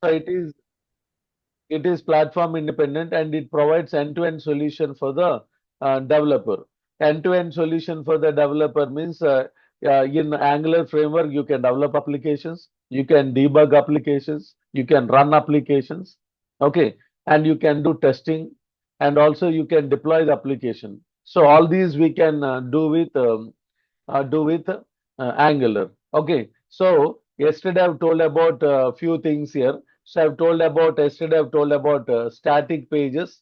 So it is platform independent and it provides end-to-end solution for the developer. End-to-end solution for the developer means in Angular framework you can develop applications, you can debug applications, you can run applications, okay, and you can do testing, and also you can deploy the application. So all these we can do with Angular. Okay, so yesterday I've told about a few things here. So yesterday I've told about static pages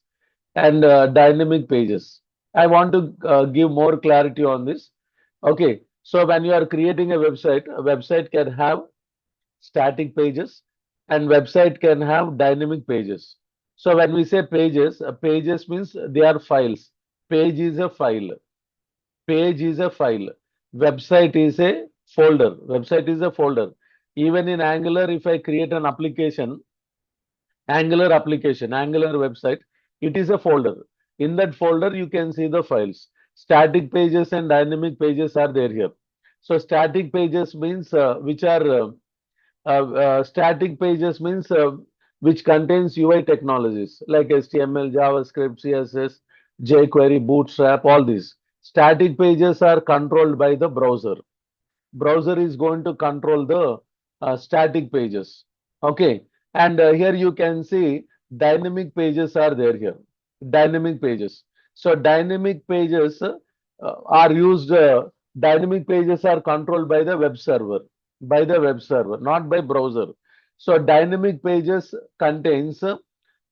and dynamic pages. I want to give more clarity on this. Okay, so when you are creating a website can have static pages and website can have dynamic pages. So when we say pages, pages means they are files. Page is a file. Page is a file. Website is a folder. Website is a folder. Even in Angular, if I create an application, Angular website, it is a folder. In that folder, you can see the files. Static pages and dynamic pages are there here. So static pages means which contains UI technologies like HTML, JavaScript, CSS, jQuery, Bootstrap, all these. Static pages are controlled by the browser. Browser is going to control the static pages. Okay, and here you can see dynamic pages are there here. Dynamic pages. So are used. Dynamic pages are controlled by the web server, not by browser. So dynamic pages contains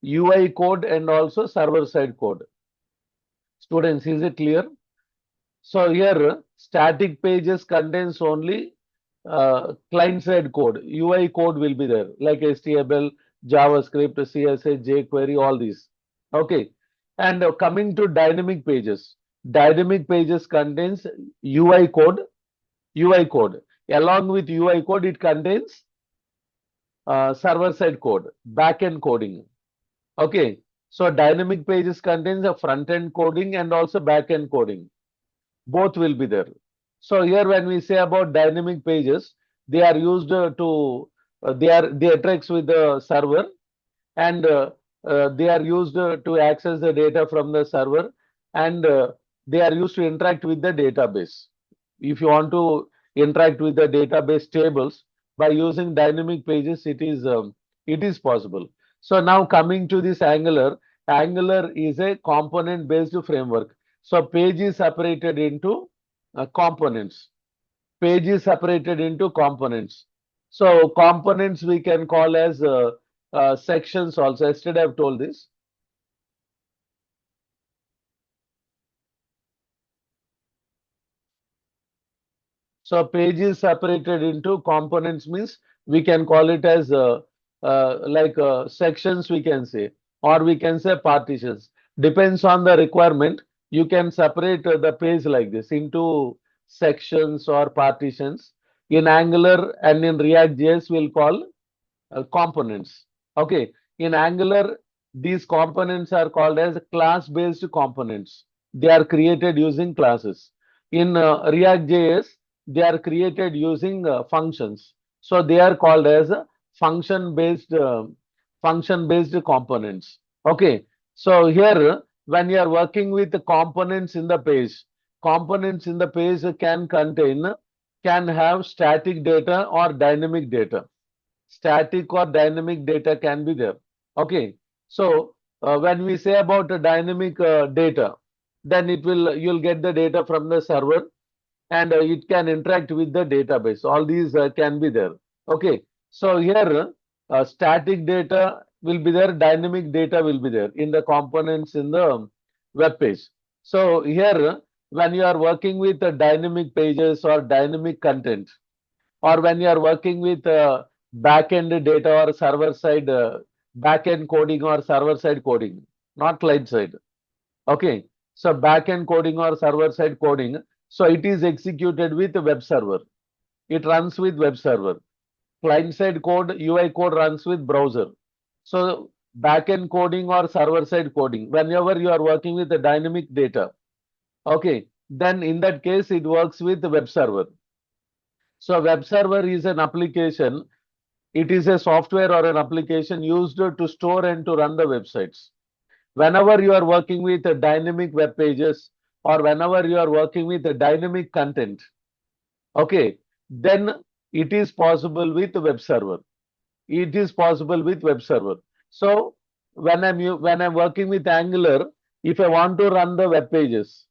UI code and also server side code. Students, is it clear? So here static pages contains only client-side code. UI code will be there like HTML, JavaScript, CSS, jQuery, all these. Okay. And coming to dynamic pages contains UI code. UI code. Along with UI code, it contains server-side code, back-end coding. Okay. So dynamic pages contains a front-end coding and also back-end coding. Both will be there. So here when we say about dynamic pages, they are used they interact with the server, and they are used to access the data from the server, and they are used to interact with the database. If you want to interact with the database tables by using dynamic pages, it is possible. So now coming to this Angular is a component based framework. So page is separated into components. Page is separated into components. So components we can call as sections also. Yesterday I've told this. So page is separated into components means we can call it as sections we can say, or we can say partitions. Depends on the requirement. You can separate the page like this into sections or partitions. In Angular and in React.js we'll call components. Okay. In Angular, these components are called as class-based components. They are created using classes. In React.js, they are created using functions. So they are called as function-based function-based components. Okay. So here, when you are working with the components in the page can have static data or dynamic data. Static or dynamic data can be there. Okay. So when we say about the dynamic data, then you'll get the data from the server, and it can interact with the database. All these can be there. Okay. So here static data will be there, dynamic data will be there in the components in the web page. So here when you are working with dynamic pages or dynamic content, or when you are working with back-end data or server-side back-end coding or server-side coding, not client-side. Okay, so back-end coding or server-side coding, so it is executed with web server. It runs with web server. Client-side code, UI code runs with browser. So back-end coding or server-side coding, whenever you are working with the dynamic data, okay, then in that case it works with the web server. So web server is an application. It is a software or an application used to store and to run the websites. Whenever you are working with dynamic web pages or whenever you are working with dynamic content, okay, then it is possible with web server. It is possible with web server. So when I'm working with Angular, if I want to run the web pages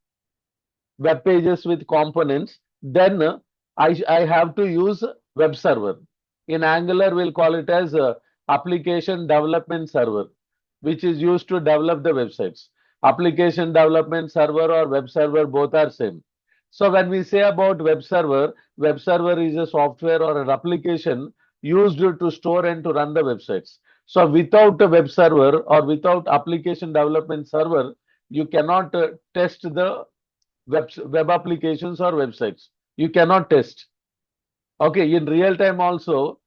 with components, then I have to use web server. In Angular, we'll call it as application development server, which is used to develop the websites. Application development server or web server, both are same. So when we say about web server is a software or an application used to store and to run the websites. So without a web server or without application development server, you cannot test the web applications or websites. You cannot test. Okay, in real time also,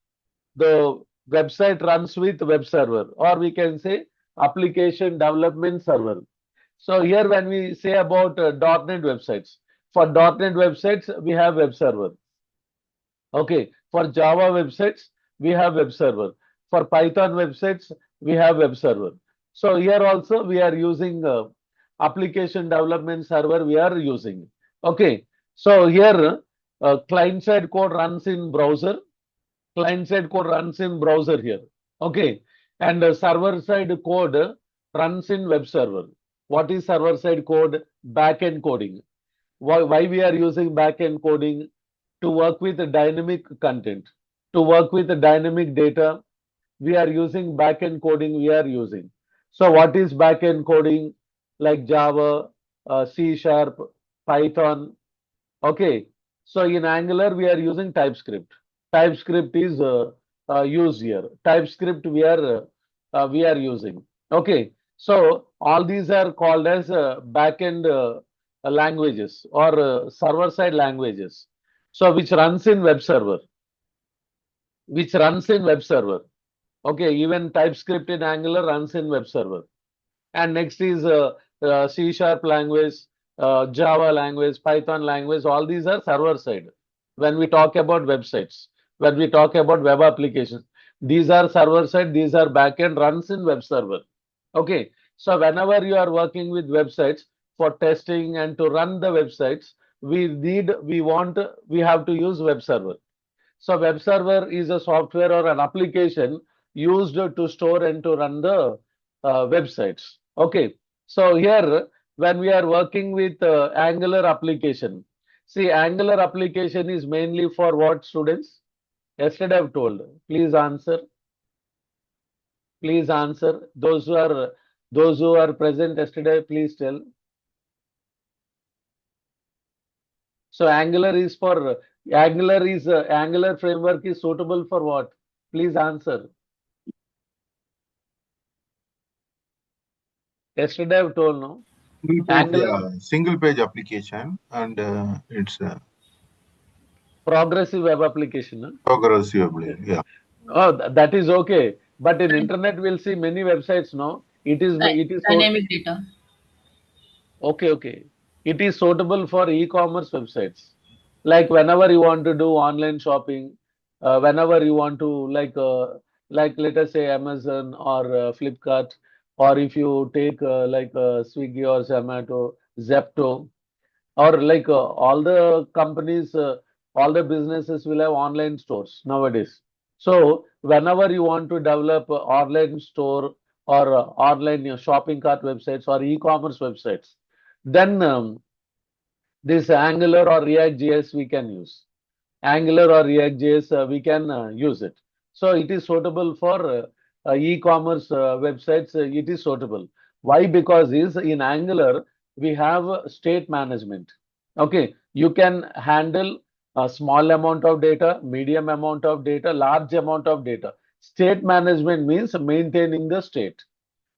the website runs with web server, or we can say application development server. So here when we say about .NET websites, for .NET websites, we have web server. Okay, for Java websites, we have web server. For Python websites, we have web server. So here also we are using application development server we are using. Okay, so here client-side code runs in browser. Client-side code runs in browser here. Okay, and server-side code runs in web server. What is server-side code? Backend coding. Why we are using backend coding? To work with the dynamic content, to work with the dynamic data, we are using backend coding we are using. So what is backend coding? Like Java, C Sharp, Python. Okay. So in Angular, we are using TypeScript. TypeScript is used here. TypeScript we are using. Okay. So all these are called as backend languages or server-side languages. So which runs in web server, which runs in web server. Okay, even TypeScript in Angular runs in web server. And next is C Sharp language, Java language, Python language. All these are server side. When we talk about websites, when we talk about web applications, these are server side, these are backend runs in web server. Okay, so whenever you are working with websites for testing and to run the websites, we have to use web server. So web server is a software or an application used to store and to run the websites. Okay. So here, when we are working with Angular application, see, Angular application is mainly for what, students? Yesterday I've told. Please answer. Please answer. Those who are present yesterday, please tell. So Angular framework is suitable for what? Please answer. Yesterday I've told, no? Angular Single page application, and it's progressive web application. Huh? progressively. Yeah. Oh, that is okay. But in internet, we'll see many websites. No, it is so Dynamic data. okay. Okay, it is suitable for e-commerce websites. Like whenever you want to do online shopping, whenever you want to like let us say Amazon or Flipkart, or if you take Swiggy or Zomato, Zepto, or like all the companies, all the businesses will have online stores nowadays. So whenever you want to develop a online store or online shopping cart websites or e-commerce websites, then this Angular or React.js we can use. Angular or React.js we can use it. So it is suitable for e-commerce websites. It is suitable. Why? Because is in Angular we have state management. Okay, you can handle a small amount of data, medium amount of data, large amount of data. State management means maintaining the state,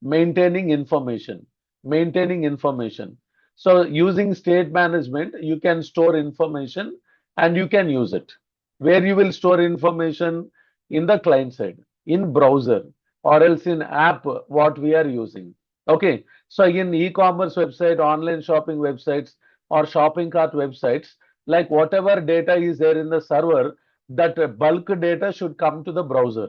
maintaining information, maintaining information. So using state management, you can store information and you can use it. Where you will store information? In the client side, in browser, or else in app, what we are using. Okay, so in e-commerce website, online shopping websites, or shopping cart websites, like whatever data is there in the server, that bulk data should come to the browser,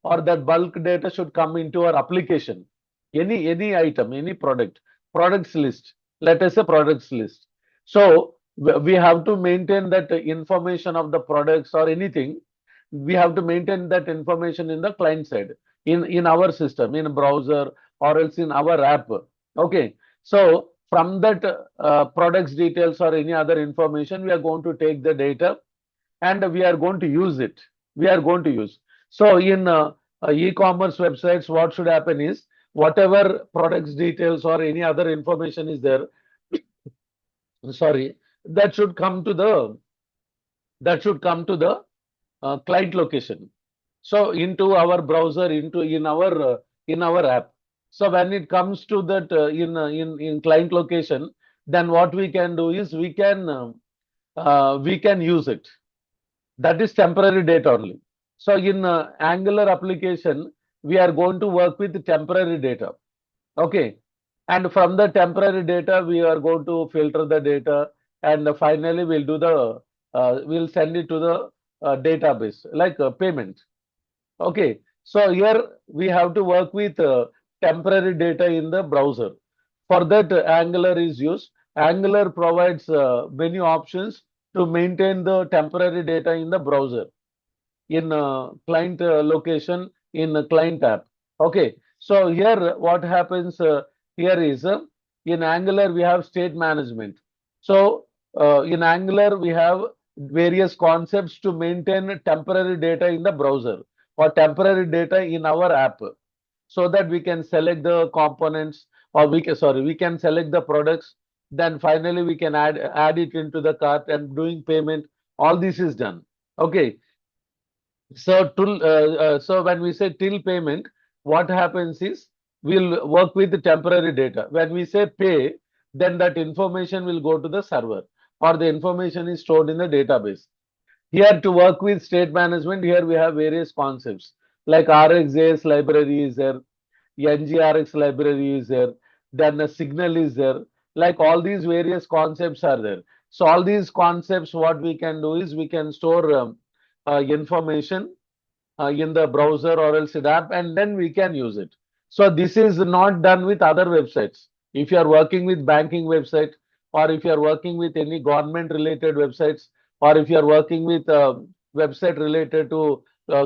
or that bulk data should come into our application. Any item, any products list. Let us say products list. So we have to maintain that information of the products or anything. We have to maintain that information in the client side, in our system, in browser, or else in our app. Okay. So from that products details or any other information, we are going to take the data and we are going to use it. We are going to use. So in e-commerce websites, what should happen is whatever products details or any other information is there, sorry, that should come to the client location. So into our browser, in our app. So when it comes to that in client location, then what we can do is we can use it. That is temporary data only. So in Angular application, we are going to work with temporary data. Okay. And from the temporary data, we are going to filter the data, and finally we'll send it to the database, like payment. Okay. So here we have to work with temporary data in the browser. For that, Angular is used. Angular provides many options to maintain the temporary data in the browser, in client location, in client app. Okay. So here what happens here is in Angular we have state management. So in Angular we have various concepts to maintain temporary data in the browser or temporary data in our app, so that we can select the components, or we can select the products. Then finally we can add it into the cart and doing payment. All this is done. Okay. So when we say till payment, what happens is we'll work with the temporary data. When we say pay, then that information will go to the server, or the information is stored in the database. Here to work with state management, here we have various concepts like RxJS library is there, NGRX library is there, then a signal is there. Like all these various concepts are there. So all these concepts, what we can do is we can store information in the browser or else in app, and then we can use it. So this is not done with other websites. If you are working with banking website, or if you are working with any government related websites, or if you are working with website related to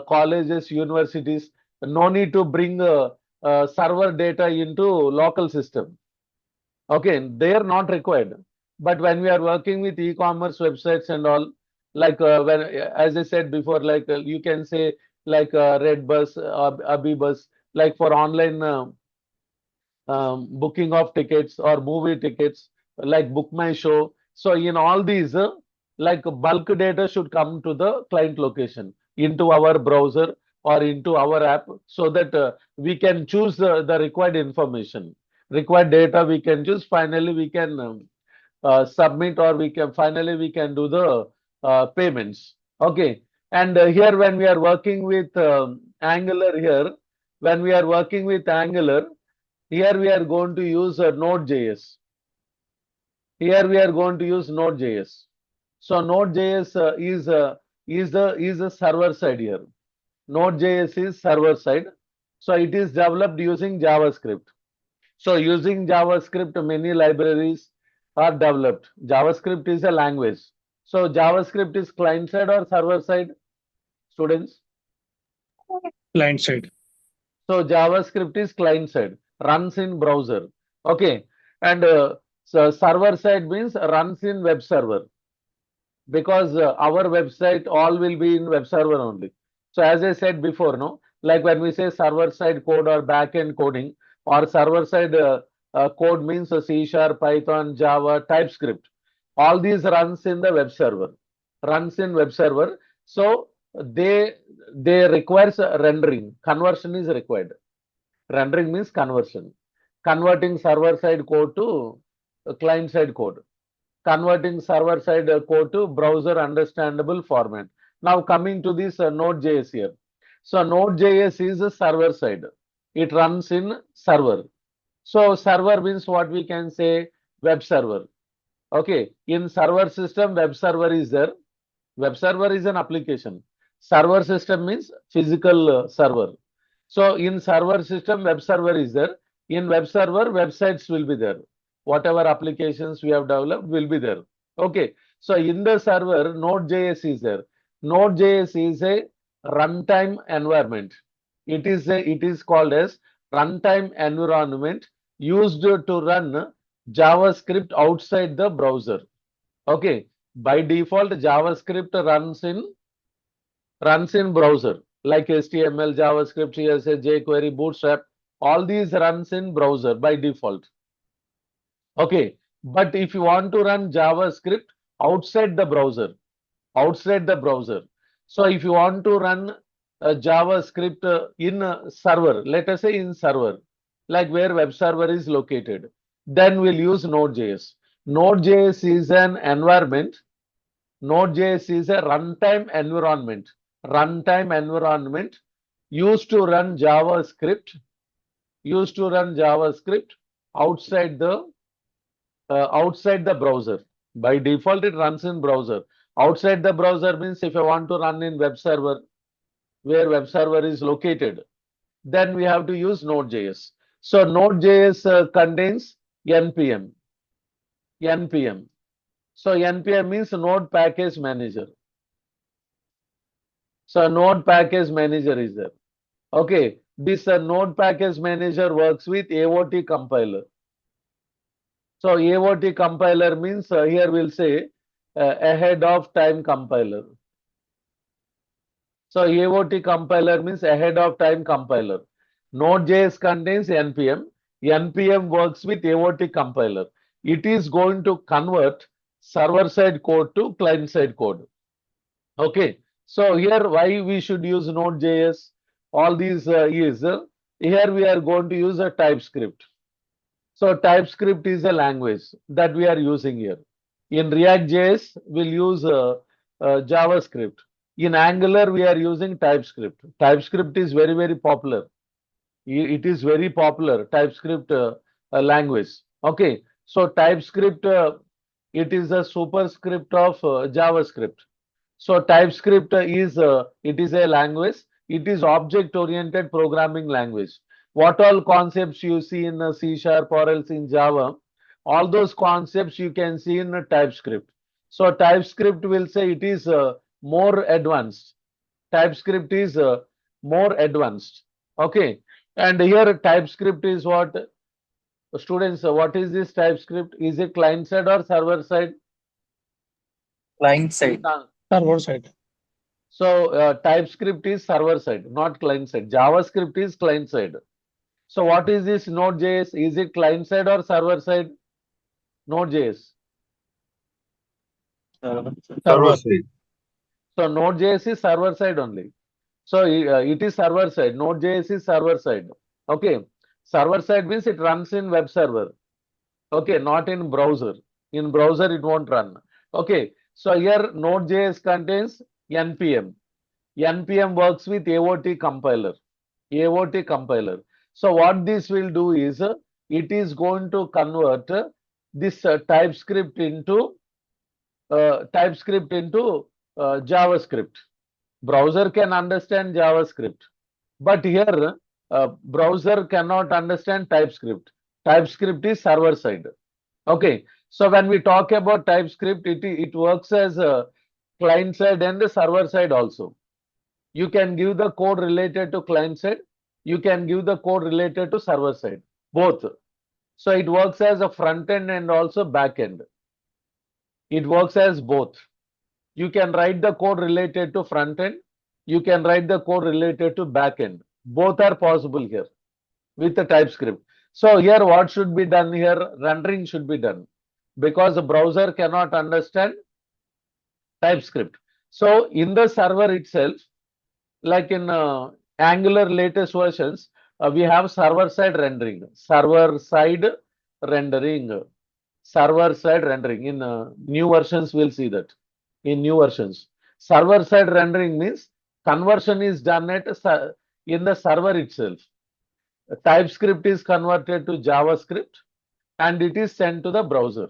colleges, universities, no need to bring server data into local system. Okay, they are not required. But when we are working with e-commerce websites and all, like as I said before, like you can say like Redbus, Abibus, like for online booking of tickets or movie tickets, like Book My Show. So in all these, like bulk data should come to the client location into our browser or into our app, so that we can choose the required information, required data we can choose. Finally, we can submit, or we can do the payments. Okay. And here when we are working with Angular here, when we are working with Angular, here we are going to use Node.js. Here we are going to use Node.js. So Node.js is a server side here. Node.js is server side. So it is developed using JavaScript. So using JavaScript, many libraries are developed. JavaScript is a language. So JavaScript is client side or server side, students? Client side. So JavaScript is client side, runs in browser. Okay. And so server side means runs in web server, because our website all will be in web server only. So as I said before, no, like when we say server side code or backend coding, or server side code means C Sharp, Python, Java, TypeScript. All these runs in the web server, runs in web server. So they requires rendering. Conversion is required. Rendering means conversion, converting server side code to client side code, converting server side code to browser understandable format. Now coming to this Node.js here. So Node.js is a server side. It runs in server. So server means what we can say, web server. Okay. In server system, web server is there. Web server is an application. Server system means physical server. So in server system, web server is there. In web server, websites will be there. Whatever applications we have developed will be there. Okay. So in the server, Node.js is there. Node.js is a runtime environment. It is called as runtime environment used to run JavaScript outside the browser. Okay. By default, JavaScript runs in browser like HTML, JavaScript, CSS, jQuery, Bootstrap. All these runs in browser by default. Okay. But if you want to run JavaScript outside the browser, so if you want to run JavaScript in server, let us say in server, like where web server is located, then we'll use Node.js. Node.js is an environment. Node.js is a runtime environment. Runtime environment used to run JavaScript, outside the browser. By default, it runs in browser. Outside the browser means if I want to run in web server, where web server is located, then we have to use Node.js. So Node.js contains npm. So npm means Node Package Manager. So Node Package Manager is there. Okay, this Node Package Manager works with AOT compiler. So AOT compiler means here we'll say ahead of time compiler. So AOT compiler means ahead of time compiler. Node.js contains npm. npm works with AOT compiler. It is going to convert server-side code to client-side code. Okay. So here why we should use Node.js? All these is here we are going to use a TypeScript. So TypeScript is a language that we are using here. In ReactJS, we'll use JavaScript. In Angular, we are using TypeScript. TypeScript is very, very popular. It is very popular, TypeScript language. Okay. So TypeScript, it is a superscript of JavaScript. So TypeScript is it is a language. It is object-oriented programming language. What all concepts you see in C# or else in Java, all those concepts you can see in TypeScript. So TypeScript will say it is more advanced. TypeScript is more advanced. Okay. And here TypeScript is what? Students, what is this TypeScript? Is it client side or server side? Client side. Server side. So TypeScript is server side, not client side. JavaScript is client side. So what is this Node.js? Is it client side or server side? Node.js. Server Server. side. So Node.js is server side only. So it is server side. Node.js is server side. Okay. Server side means it runs in web server. Okay, not in browser. In browser it won't run. Okay. So here Node.js contains npm. npm works with AOT compiler. AOT compiler. So what this will do is it is going to convert this TypeScript into JavaScript. Browser can understand JavaScript, but here browser cannot understand TypeScript. TypeScript is server side. Okay. So when we talk about TypeScript, it works as a client side and the server side also. You can give the code related to client side. You can give the code related to server side, both. So it works as a front end and also back end. It works as both. You can write the code related to front end. You can write the code related to back end. Both are possible here with the TypeScript. So here what should be done here? Rendering should be done because the browser cannot understand TypeScript. So in the server itself, like in Angular latest versions, we have server-side rendering. In new versions, we'll see that. In new versions, server-side rendering means conversion is done in the server itself. TypeScript is converted to JavaScript and it is sent to the browser.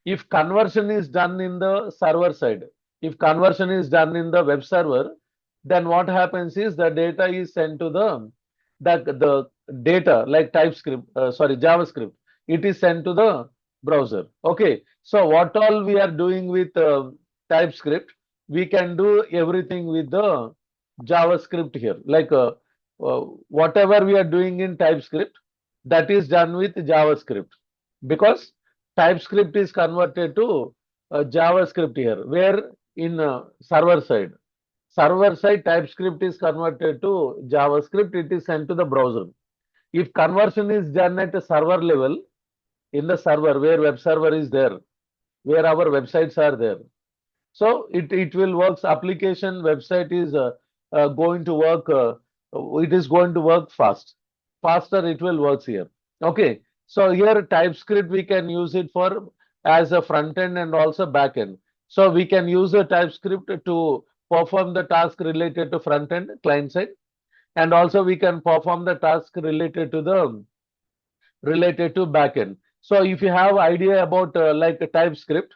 If conversion is done in the server side, if conversion is done in the web server, then what happens is the data is sent to the data like TypeScript, sorry, JavaScript. It is sent to the browser. Okay, so what all we are doing with TypeScript, we can do everything with the JavaScript here. Like whatever we are doing in TypeScript, that is done with JavaScript, because TypeScript is converted to JavaScript here, where in server side TypeScript is converted to JavaScript, it is sent to the browser. If conversion is done at a server level, in the server where web server is there, where our websites are there, so it will work. Application website is going to work. It is going to work faster. It will work here. Okay. So here TypeScript we can use it for as a front end and also back end. So we can use the TypeScript to perform the task related to front end client side, and also we can perform the task related to back end. So if you have idea about like a TypeScript,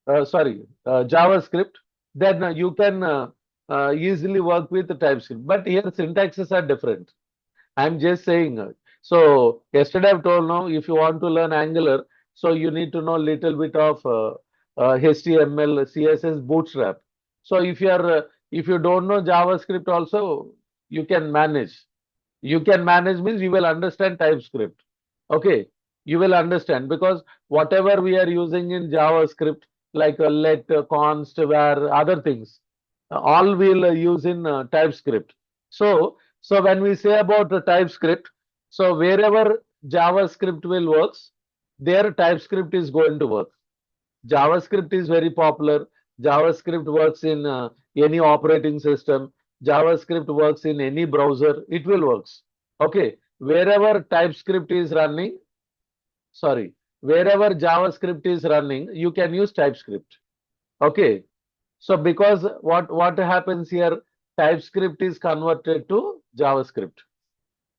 JavaScript, then you can easily work with the TypeScript. But here syntaxes are different. I'm just saying. So yesterday I've told now if you want to learn Angular, so you need to know little bit of HTML, CSS, Bootstrap. So if you don't know JavaScript also, you can manage. You can manage means you will understand TypeScript. Okay, you will understand because whatever we are using in JavaScript, like let, const, var, other things, all we'll use in TypeScript. So when we say about the TypeScript, so wherever JavaScript will works, there TypeScript is going to work. JavaScript is very popular. JavaScript works in any operating system. JavaScript works in any browser. It will works. Okay. Wherever TypeScript is running, sorry, wherever JavaScript is running, you can use TypeScript. Okay. So because what happens here, TypeScript is converted to JavaScript.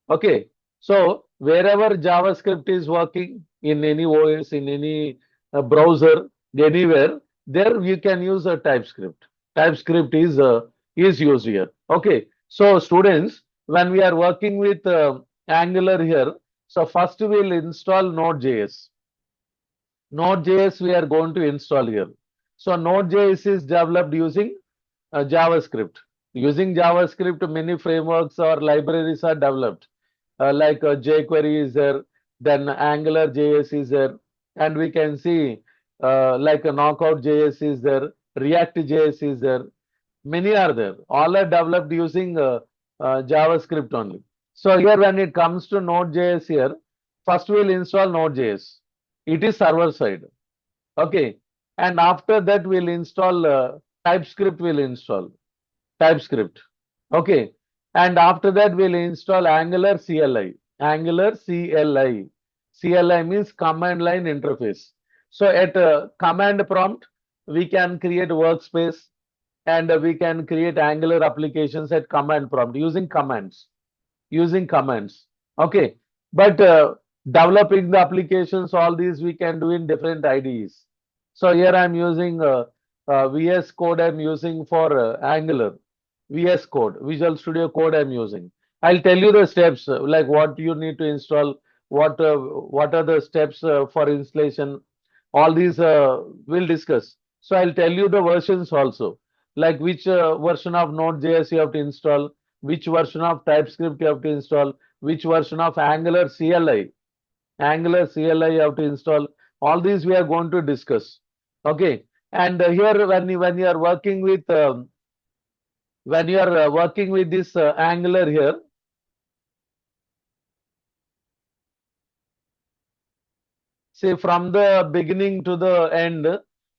Okay. So wherever JavaScript is working in any OS, in any browser, anywhere, there you can use a TypeScript. TypeScript is used here. Okay. So students, when we are working with Angular here, so first we'll install Node.js. Node.js we are going to install here. So Node.js is developed using JavaScript. Using JavaScript, many frameworks or libraries are developed. Like jQuery is there, then Angular JS is there, and we can see like a Knockout JS is there, React JS is there. Many are there. All are developed using JavaScript only. So here when it comes to Node.js here, first we'll install Node.js. It is server side. Okay. And after that we'll install TypeScript will install. TypeScript. Okay. And after that we'll install Angular CLI. Angular CLI. CLI means command line interface. So at command prompt, we can create workspace and we can create Angular applications at command prompt using commands. Okay. But developing the applications, all these we can do in different IDEs. So here I'm using VS Code I'm using for Angular. VS Code, Visual Studio Code I'm using. I'll tell you the steps, like what you need to install, what are the steps for installation. All these we'll discuss. So I'll tell you the versions also, like which version of Node.js you have to install, which version of TypeScript you have to install, which version of Angular CLI you have to install. All these we are going to discuss. Okay, and here when you are working with this Angular here, say from the beginning to the end,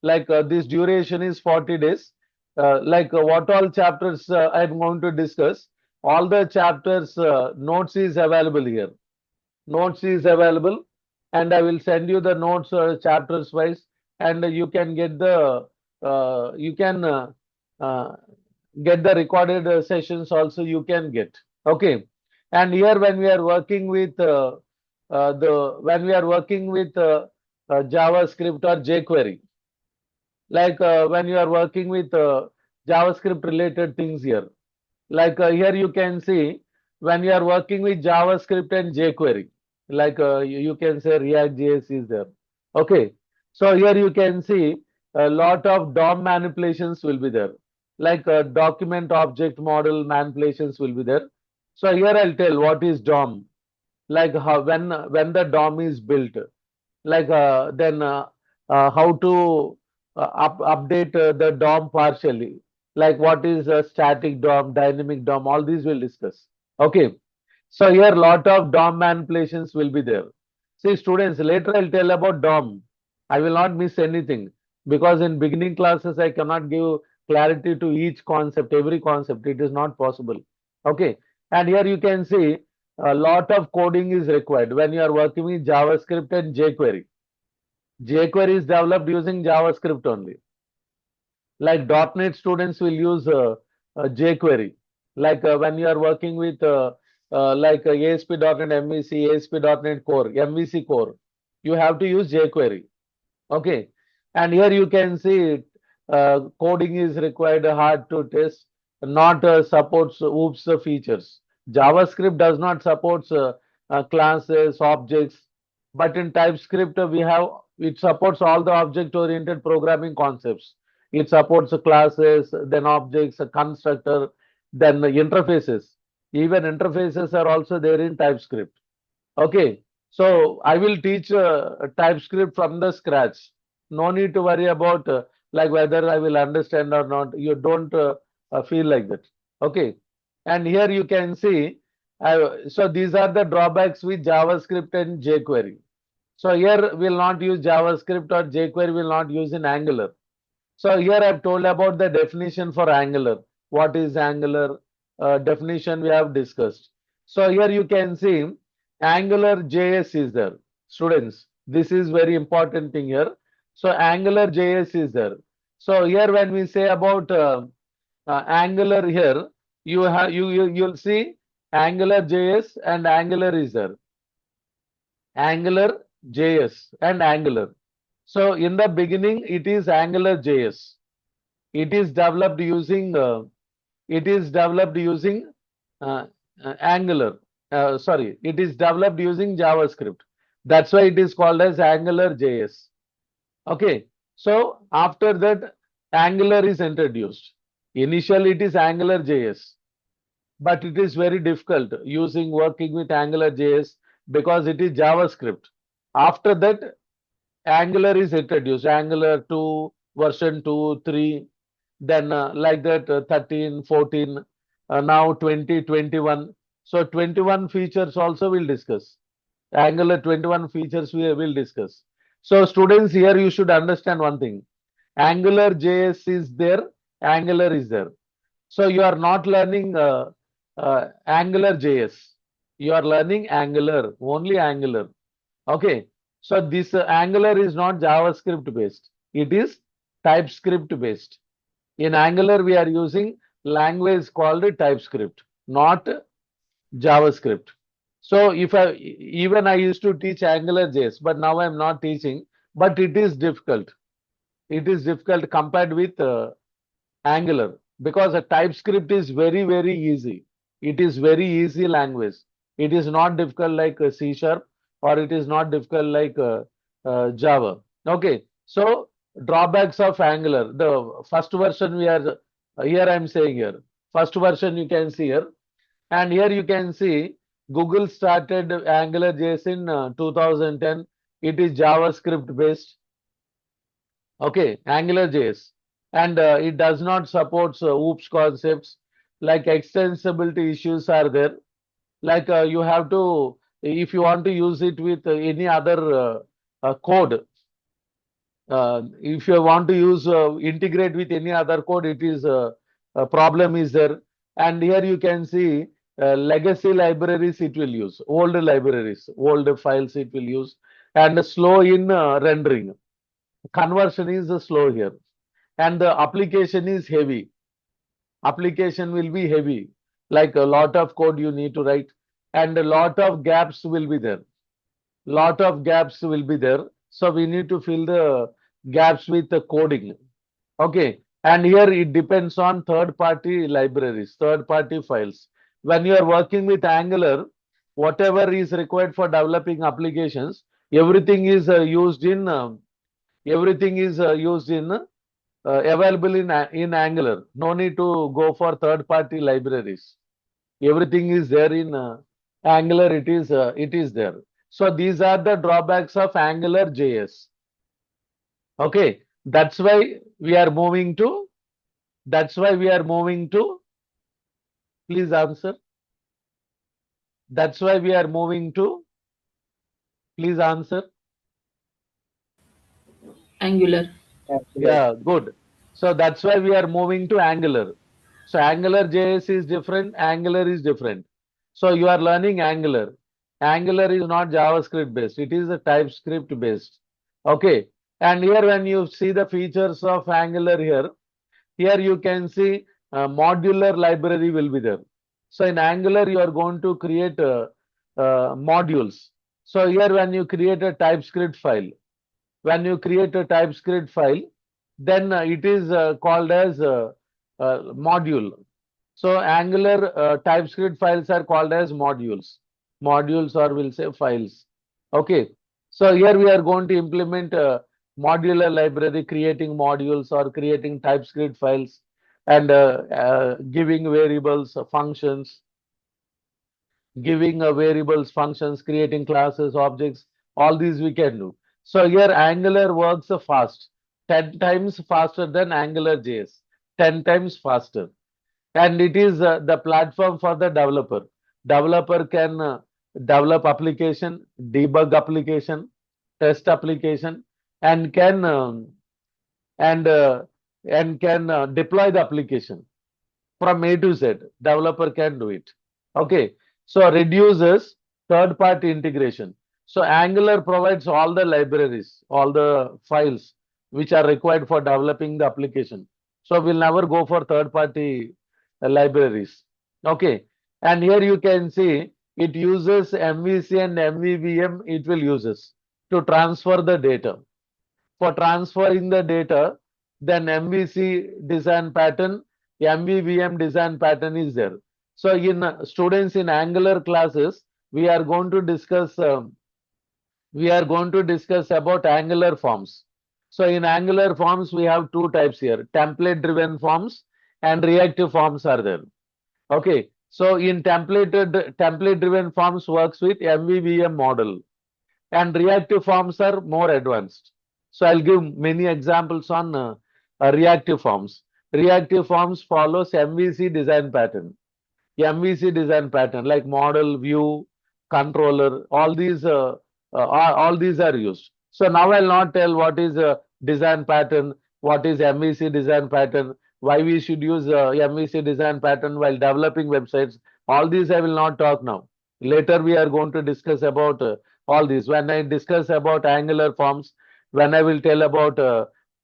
like this duration is 40 days. Like what all chapters I'm going to discuss, all the chapters notes is available here. Notes is available, and I will send you the notes chapters wise, and you can get the get the recorded sessions also you can get. Okay, and here when we are working with JavaScript or jQuery, like when you are working with JavaScript related things here, Like here you can see when you are working with JavaScript and jQuery, like you can say ReactJS is there. Okay, so here you can see a lot of DOM manipulations will be there, like document object model manipulations will be there. So here I'll tell what is DOM, like how when the DOM is built, like then how to update the DOM partially, like what is a static DOM, dynamic DOM, all these we'll discuss. Okay, so here lot of DOM manipulations will be there. See students, later I'll tell about DOM. I will not miss anything because in beginning classes I cannot give clarity to each concept, every concept. It is not possible. Okay, and here you can see a lot of coding is required when you are working with JavaScript and jQuery. jQuery is developed using JavaScript only. Like .NET students will use jQuery. Like when you are working with like ASP.NET MVC, ASP.NET Core, MVC Core, you have to use jQuery. Okay, and here you can see coding is required hard to test, not supports OOPS features. JavaScript does not supports classes, objects, but in TypeScript we have it supports all the object-oriented programming concepts. It supports classes, then objects, a constructor, then interfaces. Even interfaces are also there in TypeScript. Okay, so I will teach TypeScript from the scratch. No need to worry about like whether I will understand or not. You don't feel like that. Okay, and here you can see. So these are the drawbacks with JavaScript and jQuery. So here we'll not use JavaScript or jQuery will not use in Angular. So here I've told about the definition for Angular. What is Angular? Definition we have discussed. So here you can see Angular JS is there. Students, this is very important thing here. So Angular JS is there. So here when we say about Angular here, you'll see Angular JS and Angular is there. Angular JS and Angular. So in the beginning, it is Angular JS. It is developed using Angular. Sorry, it is developed using JavaScript. That's why it is called as Angular JS. Okay. So after that, Angular is introduced. Initially, it is Angular JS, but it is very difficult working with Angular JS because it is JavaScript. After that, Angular is introduced, Angular 2, version 2, 3, then like that 13, 14, now 20, 21. So 21 features also we'll discuss. Angular 21 features we will discuss. So students, here you should understand one thing. Angular JS is there, Angular is there. So you are not learning Angular JS. You are learning Angular, only Angular. Okay. So this Angular is not JavaScript based. It is TypeScript based. In Angular, we are using language called TypeScript, not JavaScript. So even I used to teach Angular JS, but now I'm not teaching. But it is difficult. It is difficult compared with Angular because a TypeScript is very, very easy. It is very easy language. It is not difficult like C# or it is not difficult like Java. Okay, so drawbacks of Angular. The first version we are here I'm saying here. First version you can see here, and here you can see Google started Angular JS in 2010. It is JavaScript based. Okay, Angular JS, and it does not support OOPS concepts like extensibility issues are there. Like you have to, if you want to use it with any other code, if you want to use integrate with any other code, it is a problem is there. And here you can see legacy libraries it will use, old libraries, old files it will use, and slow in rendering. Conversion is slow here, and the application is heavy. Application will be heavy, like a lot of code you need to write, and a lot of gaps will be there. Lot of gaps will be there. So we need to fill the gaps with the coding. Okay. And here it depends on third-party libraries, third-party files. When you are working with Angular, whatever is required for developing applications, everything is used in available in Angular. No need to go for third-party libraries. Everything is there in Angular. It is there. So these are the drawbacks of Angular JS. Okay, that's why we are moving to. That's why we are moving to. Please answer. That's why we are moving to. Please answer. Angular. Yeah, good. So that's why we are moving to Angular. So Angular JS is different, Angular is different. So you are learning Angular. Angular is not JavaScript based, it is a TypeScript based. Okay. And here when you see the features of Angular here you can see modular library will be there. So in Angular you are going to create modules. So here when you create a TypeScript file, then it is called as module. So Angular TypeScript files are called as modules or we'll say files. Okay. So here we are going to implement a modular library, creating modules or creating TypeScript files and giving variables, functions, functions, creating classes, objects, all these we can do. So here Angular works fast, 10 times faster than Angular JS, 10 times faster. And it is the platform for the developer. Developer can develop application, debug application, test application, and can and can deploy the application from A to Z. Developer can do it. Okay. So reduces third-party integration. So Angular provides all the libraries, all the files which are required for developing the application. So we'll never go for third-party libraries. Okay. And here you can see it uses MVC and MVVM, it will uses to transfer the data. For transferring the data, then MVC design pattern, MVVM design pattern is there. So in students in Angular classes, we are going to discuss about Angular forms. So in Angular forms, we have two types here: template driven forms and reactive forms are there. Okay. So in template driven forms works with MVVM model, and reactive forms are more advanced. So I'll give many examples on reactive forms. Reactive forms follows MVC design pattern. MVC design pattern like model, view, controller, all these are used. So now I'll not tell what is a design pattern, what is MVC design pattern, why we should use MVC design pattern while developing websites. All these I will not talk now. Later we are going to discuss about all these. When I discuss about Angular forms, when I will tell about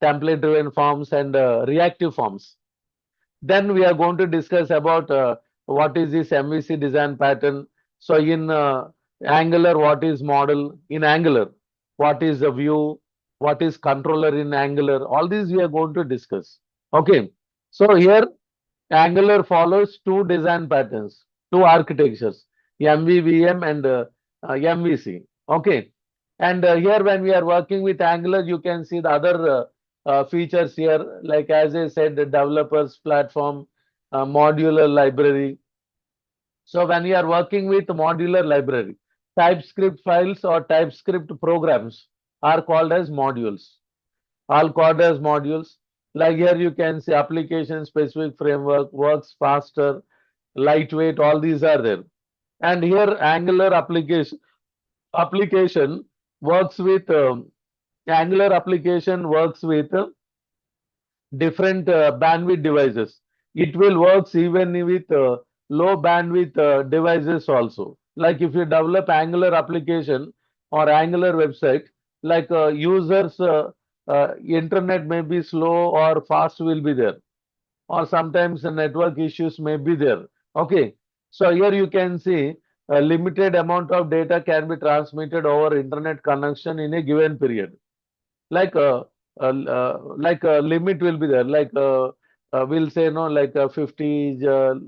template driven forms and reactive forms, then we are going to discuss about what is this MVC design pattern. So in Angular, what is model in Angular? What is a view? What is controller in Angular? All these we are going to discuss. Okay. So here Angular follows two design patterns, two architectures, MVVM and MVC. Okay. And here when we are working with Angular, you can see the other features here, like as I said, the developers platform, modular library. So when we are working with modular library, TypeScript files or TypeScript programs are called as modules. All called as modules. Like here you can see application specific framework, works faster, lightweight, all these are there. And here Angular application works with Angular application works with different bandwidth devices. It will works even with low bandwidth devices also. Like if you develop Angular application or Angular website, like users internet may be slow or fast will be there, or sometimes the network issues may be there. Okay. So here you can see a limited amount of data can be transmitted over internet connection in a given period. Like like a limit will be there, like we'll say no, like 50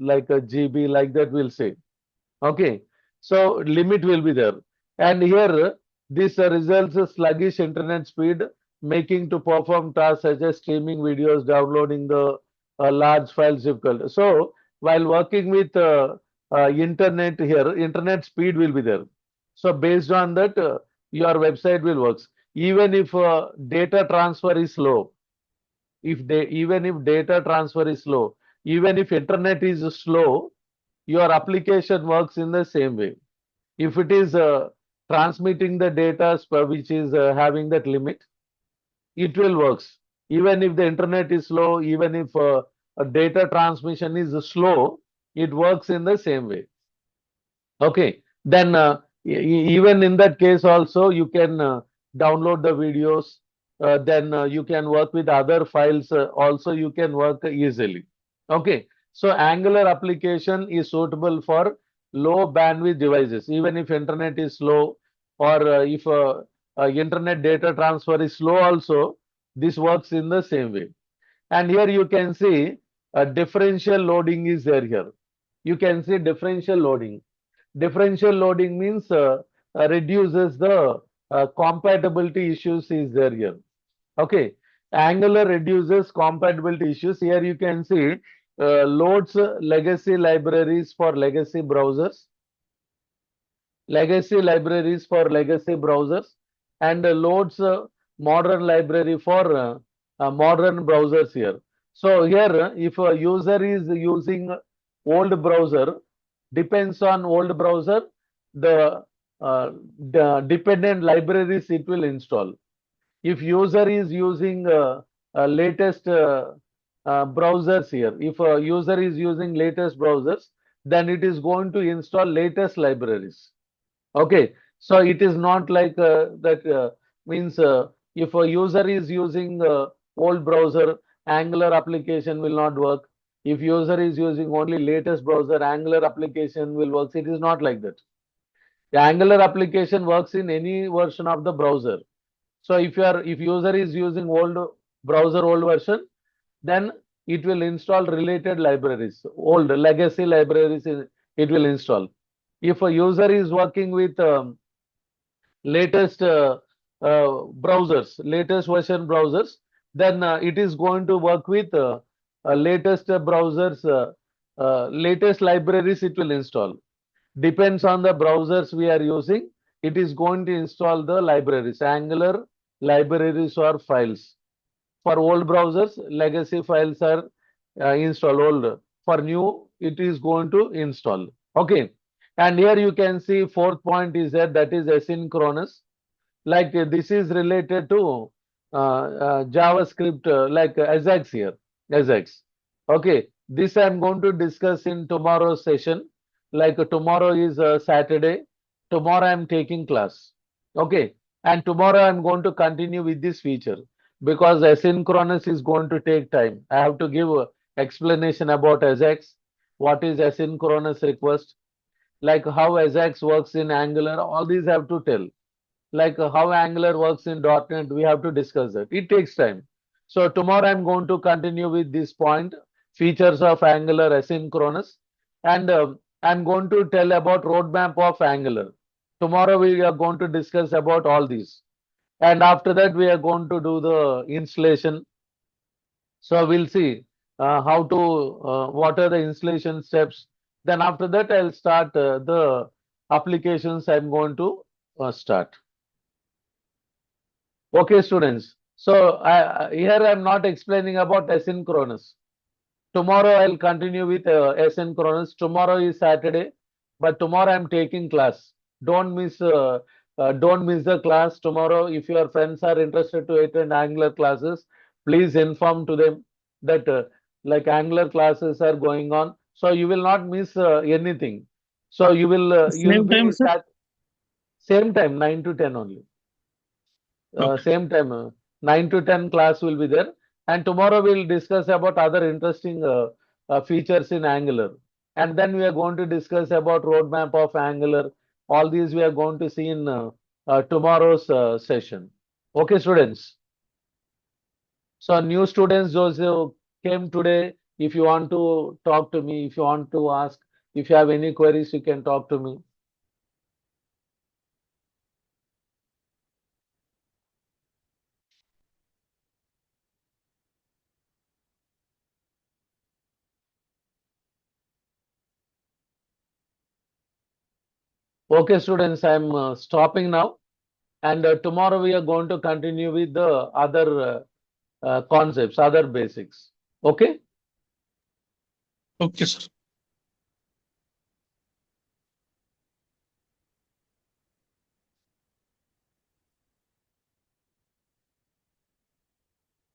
like a GB, like that we'll say. Okay, so limit will be there, and here this results a sluggish internet speed, making to perform tasks such as streaming videos, downloading the large files difficult. So while working with internet here, internet speed will be there. So based on that, your website will works. Even if data transfer is slow, even if data transfer is slow, even if internet is slow, your application works in the same way. If it is transmitting the data which is having that limit, it will works. Even if the internet is slow, even if a data transmission is slow, it works in the same way. Okay, then even in that case also you can download the videos. Then you can work with other files. Also, you can work easily. Okay, so Angular application is suitable for low bandwidth devices, even if internet is slow or if internet data transfer is slow. Also, this works in the same way. And here you can see differential loading is there here. You can see differential loading. Differential loading means reduces the compatibility issues is there here. Okay, Angular reduces compatibility issues. Here you can see loads legacy libraries for legacy browsers, and loads modern library for modern browsers here. So here, if a user is using old browser, depends on old browser, the, the dependent libraries it will install. If user is using latest browsers here, if a user is using latest browsers, then it is going to install latest libraries. Okay, so it is not like that means if a user is using old browser, Angular application will not work. If user is using only latest browser, Angular application will work. It is not like that. The Angular application works in any version of the browser. So if user is using old browser, old version, then it will install related libraries, old legacy libraries it will install. If a user is working with latest latest version browsers, then it is going to work with latest browsers, latest libraries it will install. Depends on the browsers we are using, it is going to install the libraries, Angular libraries or files. For old browsers, legacy files are installed old. For new, it is going to install. Okay. And here you can see fourth point is that is asynchronous. Like this is related to JavaScript, like Ajax here, Ajax. Okay, this I am going to discuss in tomorrow's session. Like tomorrow is Saturday. Tomorrow I am taking class. Okay, and tomorrow I am going to continue with this feature because asynchronous is going to take time. I have to give explanation about Ajax, what is asynchronous request, like how Ajax works in Angular. All these I have to tell, like how Angular works in .NET, we have to discuss that. It takes time. So tomorrow I'm going to continue with this point, features of Angular asynchronous, and I'm going to tell about roadmap of Angular. Tomorrow we are going to discuss about all these, and after that we are going to do the installation. So we'll see how to what are the installation steps. Then after that I'll start the applications I'm going to start. Okay, students. So here I'm not explaining about asynchronous. Tomorrow I'll continue with asynchronous. Tomorrow is Saturday, but tomorrow I'm taking class. Don't miss the class tomorrow. If your friends are interested to attend Angular classes, please inform to them that like Angular classes are going on. So you will not miss anything. So you'll Same time, be sir. same time 9 to 10 only. Okay. Same time 9 to 10 class will be there, and tomorrow we'll discuss about other interesting features in Angular, and then we are going to discuss about roadmap of Angular. All these we are going to see in tomorrow's session. Okay, students. So new students, those who came today, if you want to talk to me, if you want to ask, if you have any queries, you can talk to me. Okay, students, I'm stopping now. And tomorrow we are going to continue with the other concepts, other basics. Okay? Okay, sir.